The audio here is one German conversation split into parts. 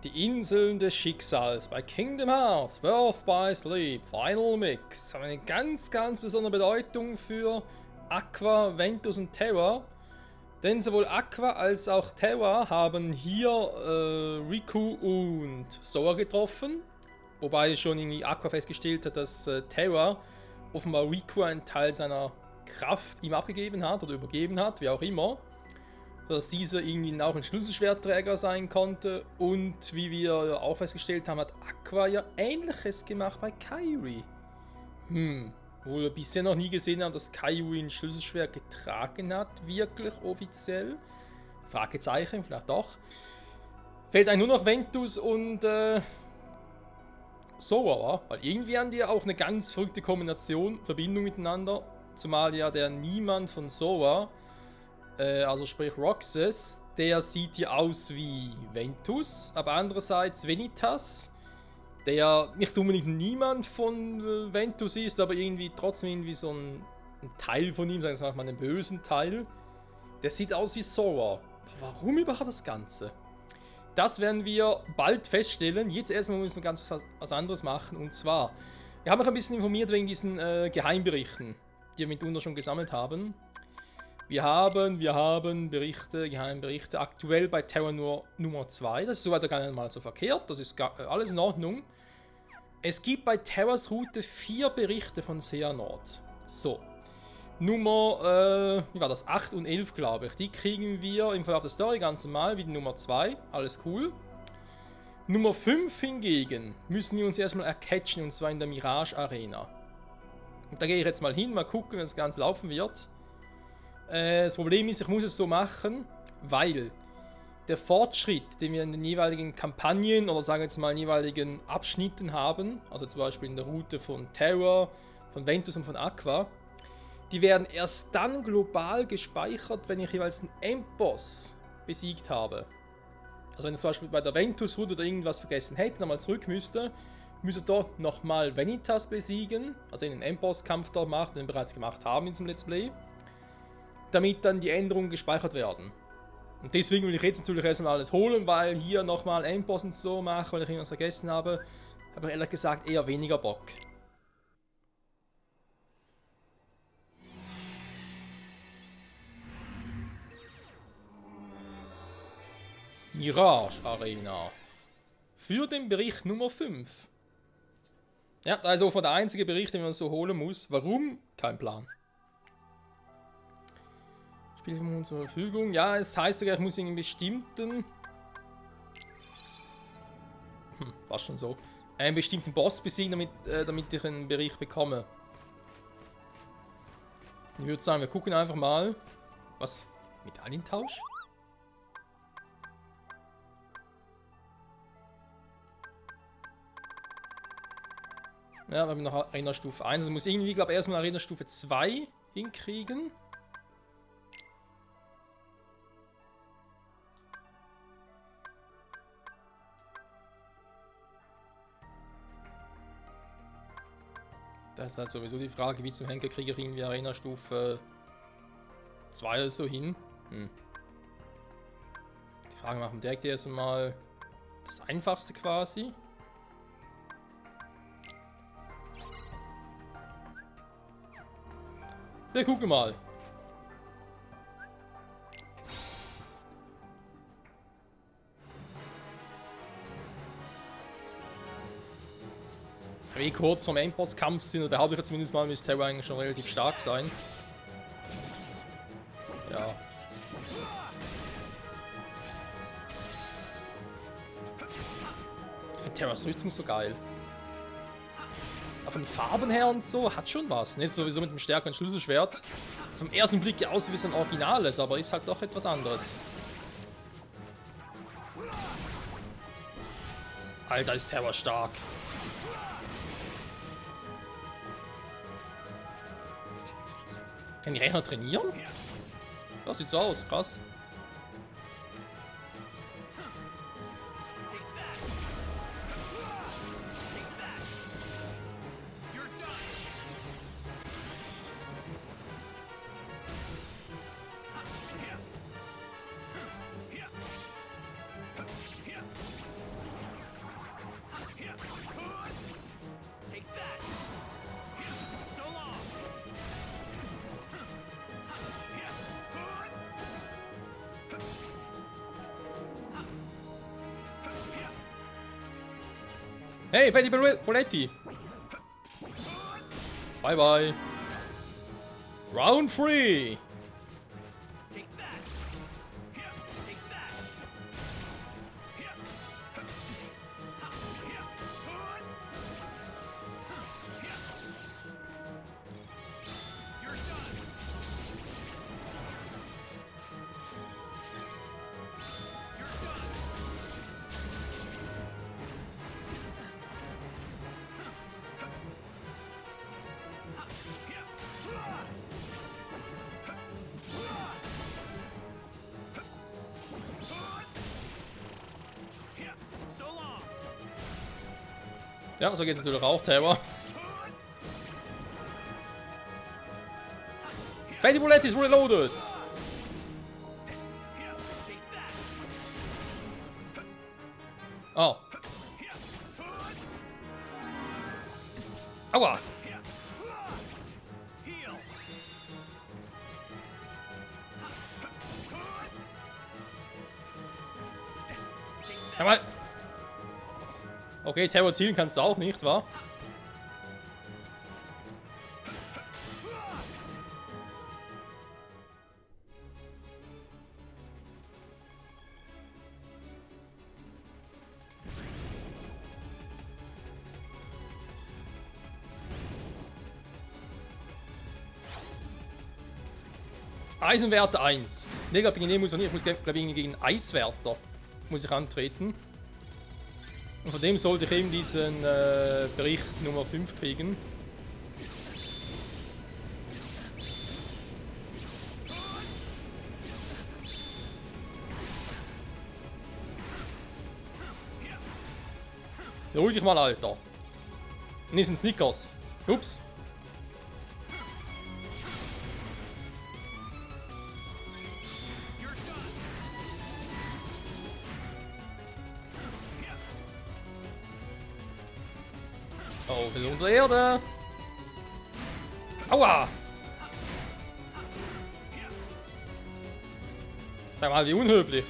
Die Inseln des Schicksals bei Kingdom Hearts, Birth by Sleep, Final Mix haben eine ganz besondere Bedeutung für Aqua, Ventus und Terra. Denn sowohl Aqua als auch Terra haben hier Riku und Sora getroffen. Wobei schon irgendwie Aqua festgestellt hat, dass Terra offenbar Riku einen Teil seiner Kraft ihm abgegeben hat oder übergeben hat, wie auch immer. Sodass dieser irgendwie auch ein Schlüsselschwertträger sein konnte. Und wie wir auch festgestellt haben, hat Aqua ja Ähnliches gemacht bei Kairi. Wo wir bisher noch nie gesehen haben, dass Kairi ein Schlüsselschwert getragen hat, wirklich offiziell. Fragezeichen, vielleicht doch. Fehlt eigentlich nur noch Ventus und Sora, weil irgendwie haben die ja auch eine ganz verrückte Kombination, Verbindung miteinander. Zumal ja der Niemand von Sora, also sprich Roxas, der sieht ja aus wie Ventus, aber andererseits Vanitas, der nicht unbedingt niemand von Ventus ist, aber irgendwie trotzdem irgendwie so ein Teil von ihm, sagen wir mal einen bösen Teil, der sieht aus wie Sora. Aber warum überhaupt das Ganze? Das werden wir bald feststellen. Jetzt erstmal müssen wir ganz was anderes machen. Und zwar, wir haben euch ein bisschen informiert wegen diesen Geheimberichten, die wir mitunter schon gesammelt haben. Wir haben Berichte, Geheimberichte, aktuell bei Terra nur Nummer 2. Das ist soweit gar nicht mal so verkehrt, das ist alles in Ordnung. Es gibt bei Terras Route 4 Berichte von Xehanort. So. Nummer, wie war das? 8 und 11, glaube ich. Die kriegen wir im Verlauf der Story ganz normal, wie die Nummer 2. Alles cool. Nummer 5 hingegen müssen wir uns erstmal ercatchen, und zwar in der Mirage Arena. Und da gehe ich jetzt mal hin, mal gucken, wie das Ganze laufen wird. Das Problem ist, ich muss es so machen, weil der Fortschritt, den wir in den jeweiligen Kampagnen oder sagen wir jetzt mal in jeweiligen Abschnitten haben, also zum Beispiel in der Route von Terra, von Ventus und von Aqua, die werden erst dann global gespeichert, wenn ich jeweils einen Endboss besiegt habe. Also wenn ich zum Beispiel bei der Ventus-Route oder irgendwas vergessen hätte, nochmal zurück müsste dort nochmal Vanitas besiegen, also einen Endboss-Kampf dort machen, den wir bereits gemacht haben in diesem Let's Play, damit dann die Änderungen gespeichert werden. Und deswegen will ich jetzt natürlich erstmal alles holen, weil hier nochmal Endboss und so machen, weil ich irgendwas vergessen habe ich ehrlich gesagt eher weniger Bock. Mirage Arena. Für den Bericht Nummer 5. Ja, da ist auch der einzige Bericht, den man so holen muss. Warum? Kein Plan. Spiel zur Verfügung. Ja, es heißt sogar, ich muss einen bestimmten... war schon so. Einen bestimmten Boss besiegen, damit ich einen Bericht bekomme. Ich würde sagen, wir gucken einfach mal. Was? Medaillentausch? Ja, wir haben noch Arena Stufe 1. Also muss irgendwie, glaube ich, erstmal Arena Stufe 2 hinkriegen. Das ist halt sowieso die Frage, wie zum Henker kriege ich irgendwie Arena Stufe 2 oder so hin. Die Frage machen wir direkt erstmal das Einfachste quasi. Wir gucken mal. Wenn wir kurz vom Endboss-Kampf sind, oder behaupte ich zumindest mal, müsste Terra eigentlich schon relativ stark sein. Ja. Ich finde Terras Rüstung so geil. Aber von den Farben her und so hat schon was. Nicht sowieso mit dem stärkeren Schlüsselschwert. Zum ersten Blick ja aus wie so ein Originales, aber ist halt doch etwas anderes. Alter, ist Terra stark. Kann die Rechner trainieren? Das sieht so aus, krass. Hey, Freddy Boletti! Bye bye! Round 3! Ja, so geht's natürlich auch, Terror. Freddy Bullet is reloaded! Oh. Aua! Einmal! Okay, Terror zielen kannst du auch nicht, wa? Eisenwärter 1. Ne, glaube ich, muss ich nicht. Ich muss, glaube ich, gegen Eiswärter muss ich antreten. Und von dem sollte ich eben diesen Bericht Nummer 5 kriegen. Beruhig dich mal, Alter. Und ist ein Snickers. Ups. Oh, wir sind unter der Erde. Aua! Sag mal, wie unhöflich.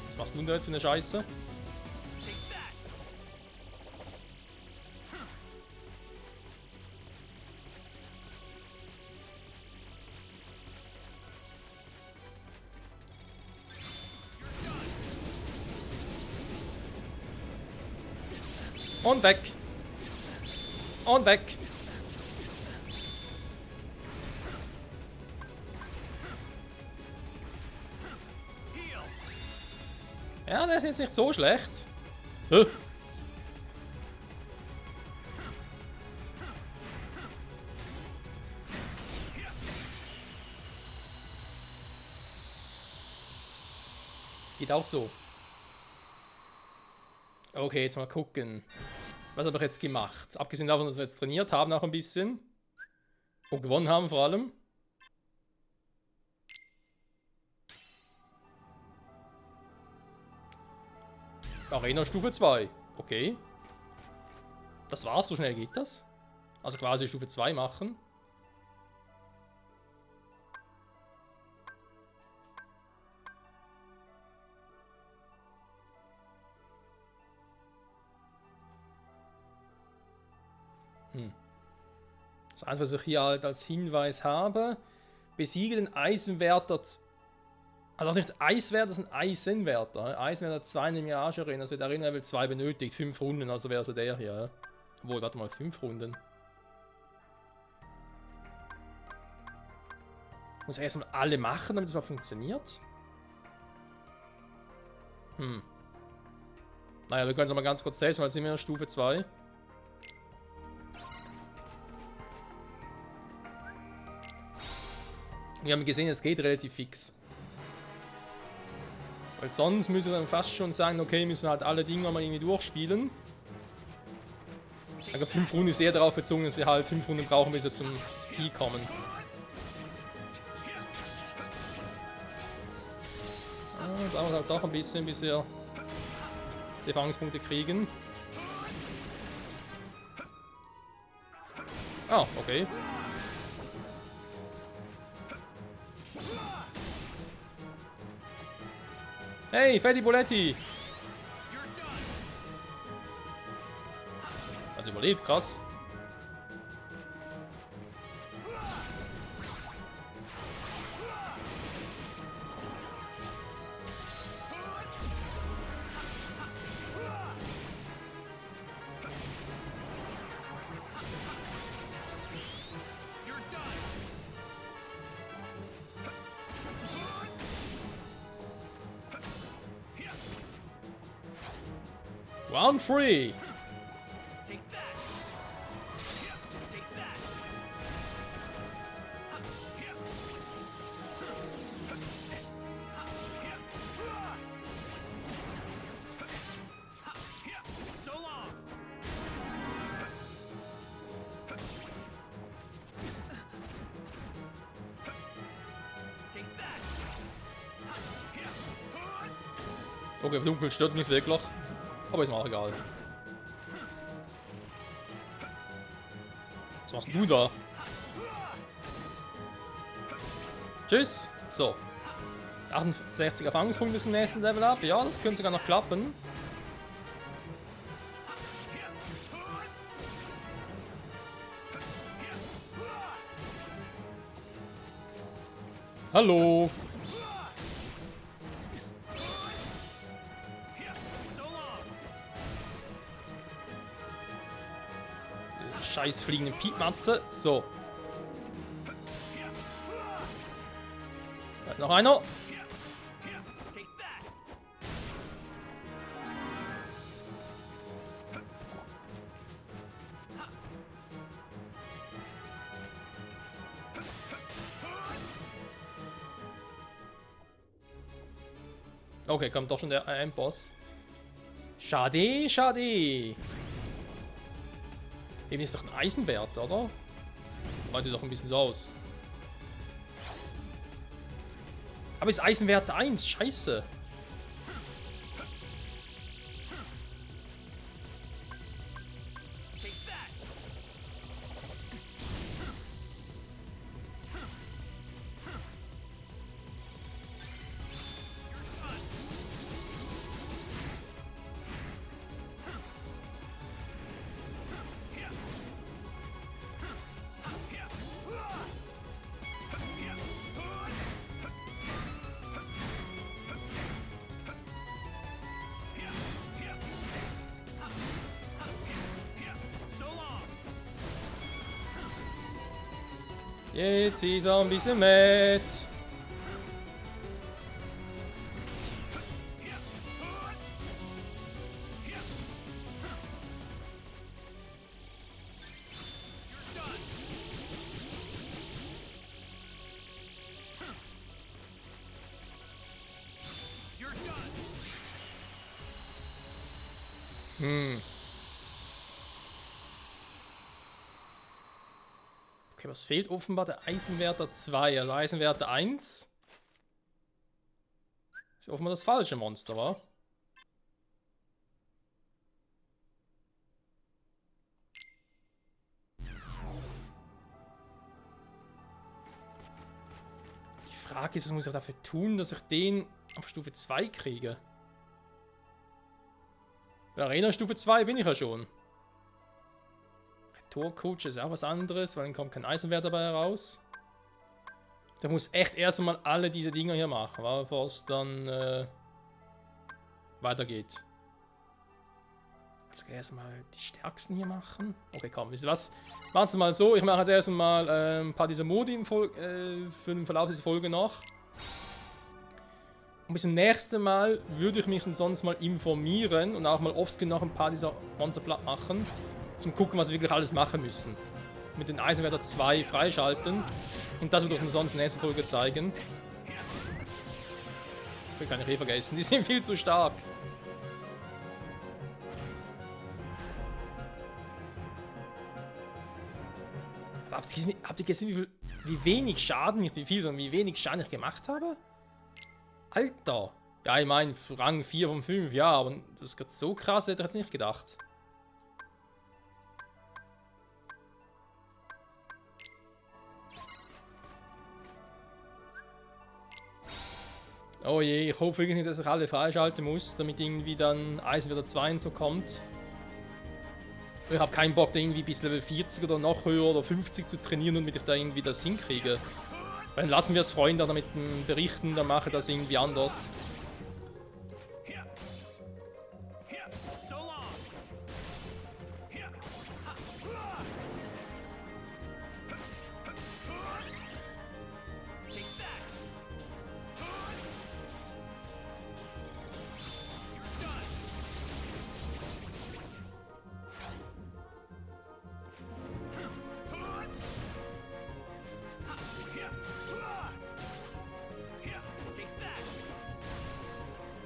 Was machst du denn jetzt für eine Scheiße? Und weg. Und weg. Ja, der ist jetzt nicht so schlecht. Geht auch so. Okay, jetzt mal gucken. Was habe ich jetzt gemacht? Abgesehen davon, dass wir jetzt trainiert haben auch ein bisschen. Und gewonnen haben vor allem. Arena Stufe 2. Okay. Das war's, so schnell geht das. Also quasi Stufe 2 machen. Das Einzige, was ich hier halt als Hinweis habe, besiege den Eisenwärter. Also nicht Eiswärter, das ist ein Eisenwärter. Eisenwärter 2 in der Mirage Arena. Das wird Arena Level 2 benötigt. 5 Runden, also wäre so der hier. Obwohl, warte mal, 5 Runden. Muss ich erstmal alle machen, damit es mal funktioniert? Naja, wir können es mal ganz kurz testen, weil sind wir in Stufe 2. Wir haben gesehen, es geht relativ fix. Weil sonst müssen wir dann fast schon sagen, okay, müssen wir halt alle Dinge mal irgendwie durchspielen. Also 5 Runden ist eher darauf bezogen, dass wir halt 5 Runden brauchen, bis wir zum Vieh kommen. Ja, dauert halt doch ein bisschen, bis wir die Erfahrungspunkte kriegen. Ah, okay. Hey, Freddy Boletti! überlebt, krass. Round 3. Okay, dunkel stört nicht wirklich. Aber ist mir auch egal. Was machst du da? Tschüss. So. 68 Erfahrungspunkte bis zum nächsten Level up. Ja, das könnte sogar noch klappen. Hallo. Scheiß fliegenden Piepmatze. So. Da ist noch einer. Okay, kommt doch schon der Endboss. Schade, schade. Eben ist doch ein Eisenwert, oder? Sieht doch ein bisschen so aus. Aber ist Eisenwert 1? Scheiße. Jetzt ist er ein bisschen mit. Okay, was fehlt offenbar? Der Eisenwärter 2, also Eisenwärter 1. Ist offenbar das falsche Monster, wa? Die Frage ist, was muss ich dafür tun, dass ich den auf Stufe 2 kriege? Bei Arena Stufe 2 bin ich ja schon. Torcoach ist auch was anderes, weil dann kommt kein Eisenwert dabei heraus. Der muss echt erst einmal alle diese Dinger hier machen, bevor es dann weitergeht. Also erstmal die stärksten hier machen. Okay, komm, wisst ihr was? Machen wir mal so. Ich mache jetzt erstmal ein paar dieser Modi für den Verlauf dieser Folge noch. Und bis zum nächsten Mal würde ich mich dann sonst mal informieren und auch mal offscreen noch ein paar dieser Monster platt machen. Zum gucken, was wir wirklich alles machen müssen. Mit den Eisenwärter 2 freischalten. Und das würde ich uns sonst in der nächsten Folge zeigen. Ich will keine vergessen, die sind viel zu stark. Aber habt ihr gesehen, wie wenig Schaden ich, wie wenig Schaden ich gemacht habe? Alter! Ja, ich meine, Rang 4 von 5, ja, aber das ist so krass, hätte ich jetzt nicht gedacht. Oh je, ich hoffe irgendwie, dass ich alle freischalten muss, damit irgendwie dann Eisenwärter 2 und so kommt. Ich habe keinen Bock, da irgendwie bis Level 40 oder noch höher oder 50 zu trainieren und damit ich da irgendwie das hinkriege. Dann lassen wir es Freunde damit berichten, dann mache ich das irgendwie anders.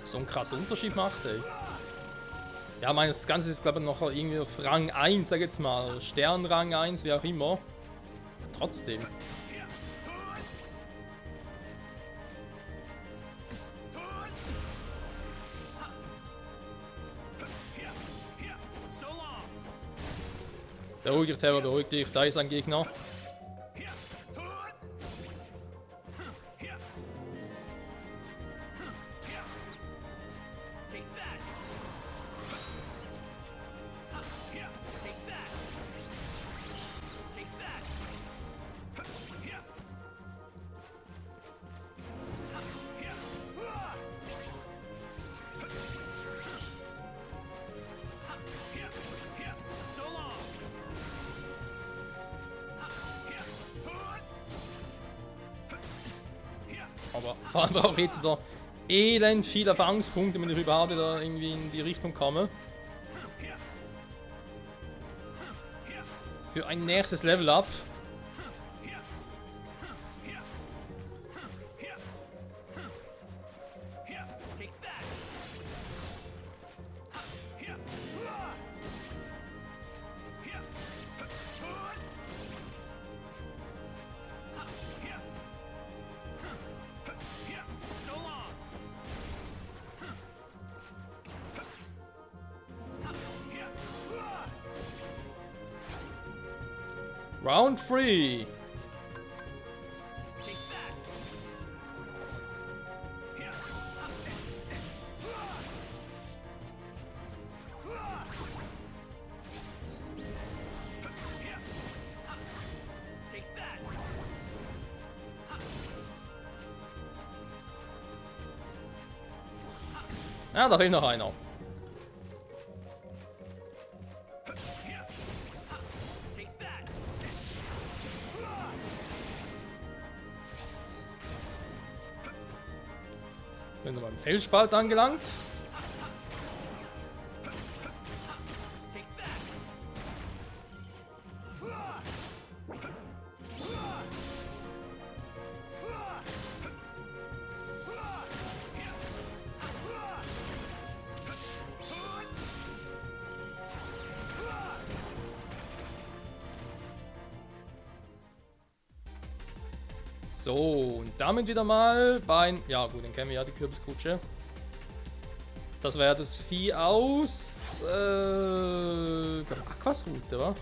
So einen krassen Unterschied macht, ey. Ja, ich meine, das Ganze ist, glaube ich, noch irgendwie auf Rang 1, sag ich jetzt mal. Sternrang 1, wie auch immer. Trotzdem. Beruhig dich, Terror, beruhig dich. Da ist ein Gegner. Aber vor allem brauche ich jetzt wieder elend viele Erfahrungspunkte, wenn ich überhaupt da irgendwie in die Richtung komme. Für ein nächstes Level Up. Round 3. Ja, da fehlt noch einer. Bin beim Felsspalt angelangt. So, und damit wieder mal bei... Ja gut, dann kennen wir ja die Kürbiskutsche. Das wäre das Vieh aus... Aquasroute, wa?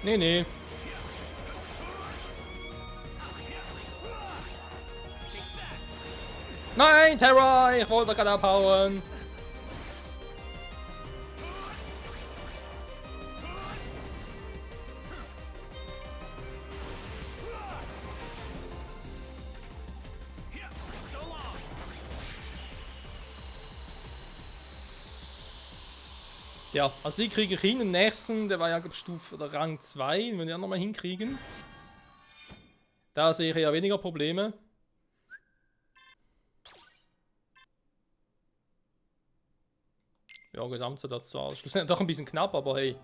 Nee, nee. Nein, Terror! Ich wollte gerade abhauen. Ja, also die kriege ich hin. Den nächsten, der war ja, glaube ich, Stufe oder Rang 2, wenn wir den nochmal hinkriegen. Da sehe ich ja weniger Probleme. Ja, Gesamtzeit hat zwar doch ein bisschen knapp, aber hey.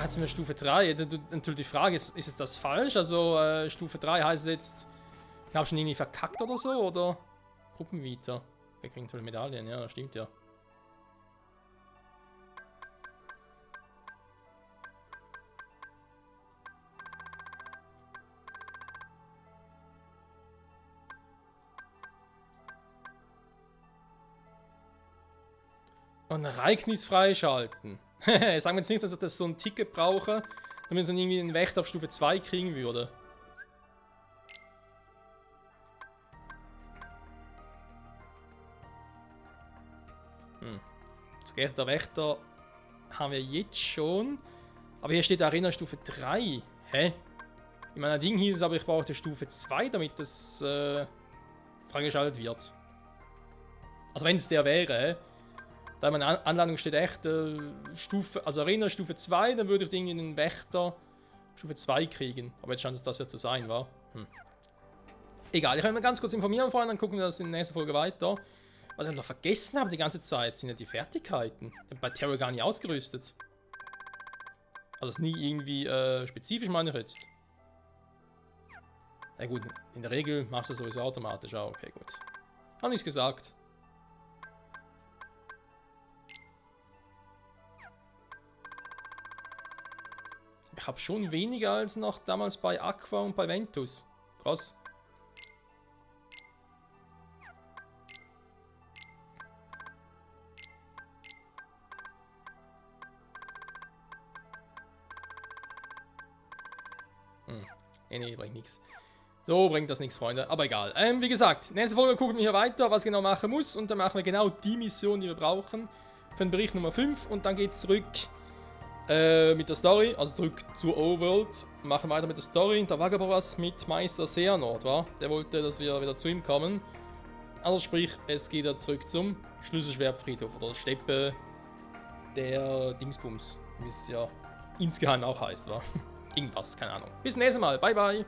Jetzt sind wir Stufe 3. Natürlich die Frage, ist es das falsch? Also Stufe 3 heißt es jetzt, ich habe schon irgendwie verkackt oder so, oder? Gruppenvita. Wir kriegen tolle Medaillen, ja, das stimmt ja. Und Ereignis freischalten. Sagen wir jetzt nicht, dass ich das so ein Ticket brauche, damit ich dann irgendwie den Wächter auf Stufe 2 kriegen würde. Der Wächter haben wir jetzt schon. Aber hier steht Arena Stufe 3. Hä? In meiner Ding hieß es aber, ich brauchte Stufe 2, damit das freigeschaltet wird. Also wenn es der wäre, hä? Da in meiner Anleitung steht echt also Arena Stufe 2, dann würde ich irgendwie den Wächter Stufe 2 kriegen. Aber jetzt scheint es das ja zu sein, wa? Egal, ich kann mal ganz kurz informieren vorhin, dann gucken wir das in der nächsten Folge weiter. Was ich noch vergessen habe die ganze Zeit, sind ja die Fertigkeiten. Ich habe bei Terror gar nicht ausgerüstet. Also das ist nie irgendwie spezifisch, meine ich jetzt. Na gut, in der Regel machst du das sowieso automatisch. Ah, okay, gut. Hab nichts gesagt. Ich habe schon weniger als noch damals bei Aqua und bei Ventus. Krass. Nee, bringt nichts. So bringt das nichts, Freunde. Aber egal. Wie gesagt, nächste Folge gucken wir hier weiter, was genau machen muss. Und dann machen wir genau die Mission, die wir brauchen. Für den Bericht Nummer 5. Und dann geht es zurück mit der Story. Also zurück zur Overworld. Machen weiter mit der Story. Da war aber was mit Meister Xehanort, wa? Der wollte, dass wir wieder zu ihm kommen. Also sprich, es geht ja zurück zum Schlüsselschwertfriedhof. Oder Steppe der Dingsbums. Wie es ja insgeheim auch heißt, wa? Irgendwas, keine Ahnung. Bis zum nächsten Mal. Bye, bye.